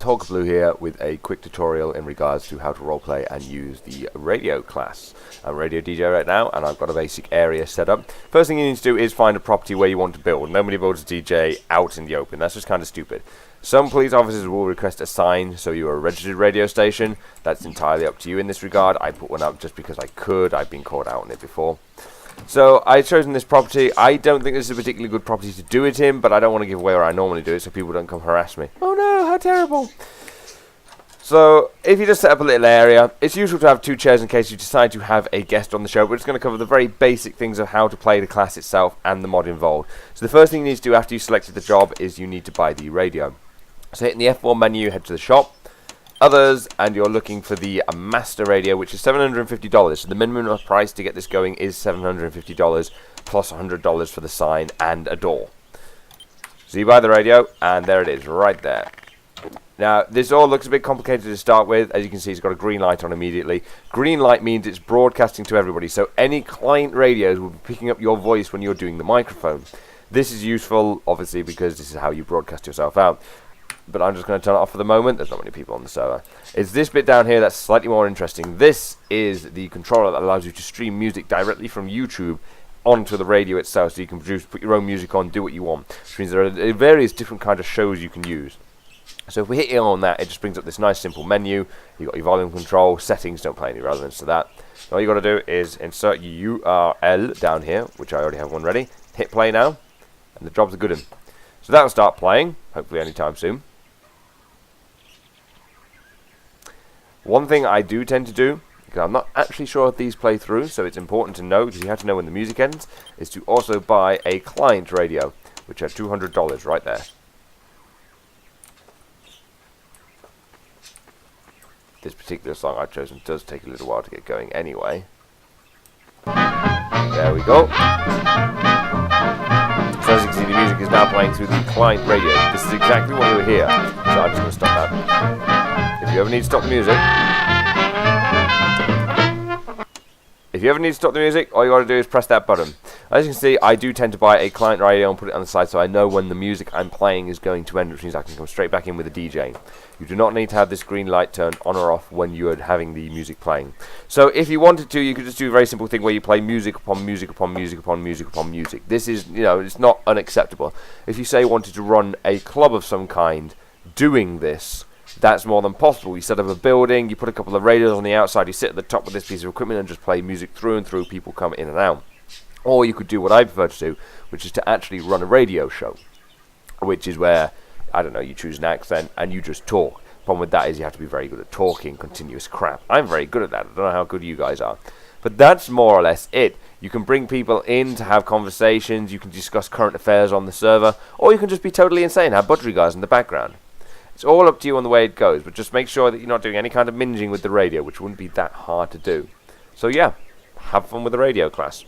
Talk Blue here with a quick tutorial in regards to how to roleplay and use the radio class. I'm a radio DJ right now and I've got a basic area set up. First thing you need to do is find a property where you want to build. Nobody builds a DJ out in the open. That's just kind of stupid. Some police officers will request a sign, so you're a registered radio station. That's entirely up to you in this regard. I put one up just because I could. I've been caught out on it before. So I've chosen this property. I don't think this is a particularly good property to do it in, but I don't want to give away where I normally do it so people don't come harass me. Oh no, how terrible. So if you just set up a little area, it's useful to have 2 chairs in case you decide to have a guest on the show. We're just going to cover the very basic things of how to play the class itself and the mod involved. So the first thing you need to do after you've selected the job is you need to buy the radio. So hitting the F1 menu, head to the shop. Others, and you're looking for the master radio, which is $750. So the minimum price to get this going is $750 plus $100 for the sign and a door. So you buy the radio, and there it is, right there. Now, this all looks a bit complicated to start with. As you can see, it's got a green light on immediately. Green light means it's broadcasting to everybody, so any client radios will be picking up your voice when you're doing the microphone. This is useful, obviously, because this is how you broadcast yourself out. But I'm just going to turn it off for the moment. There's not many people on the server. It's this bit down here that's slightly more interesting. This is the controller that allows you to stream music directly from YouTube onto the radio itself, so you can put your own music on, do what you want. Which means there are various different kinds of shows you can use. So if we hit here on that, it just brings up this nice simple menu. You've got your volume control. Settings don't play any relevance to that. All you've got to do is insert your URL down here, which I already have one ready. Hit play now, and the job's a good one. So that'll start playing, hopefully anytime soon. One thing I do tend to do, because I'm not actually sure if these play through, so it's important to know, because you have to know when the music ends, is to also buy a client radio, which are $200 right there. This particular song I've chosen does take a little while to get going anyway. There we go. So as you can see, the music is now playing through the client radio. This is exactly what you hear, so I'm just going to stop that. If you ever need to stop the music, all you got to do is press that button. As you can see, I do tend to buy a client radio and put it on the side so I know when the music I'm playing is going to end, which means I can come straight back in with a DJ. You do not need to have this green light turned on or off when you are having the music playing. So if you wanted to, you could just do a very simple thing where you play music upon music upon music upon music upon music. This is, it's not unacceptable. If you say you wanted to run a club of some kind doing this, that's more than possible. You set up a building, you put a couple of radios on the outside, you sit at the top with this piece of equipment and just play music through and through, people come in and out. Or you could do what I prefer to do, which is to actually run a radio show, which is where, I don't know, you choose an accent and you just talk. The problem with that is you have to be very good at talking continuous crap. I'm very good at that. I don't know how good you guys are. But that's more or less it. You can bring people in to have conversations, you can discuss current affairs on the server, or you can just be totally insane, have budgie guys in the background. It's all up to you on the way it goes, but just make sure that you're not doing any kind of minging with the radio, which wouldn't be that hard to do. So yeah, have fun with the radio class.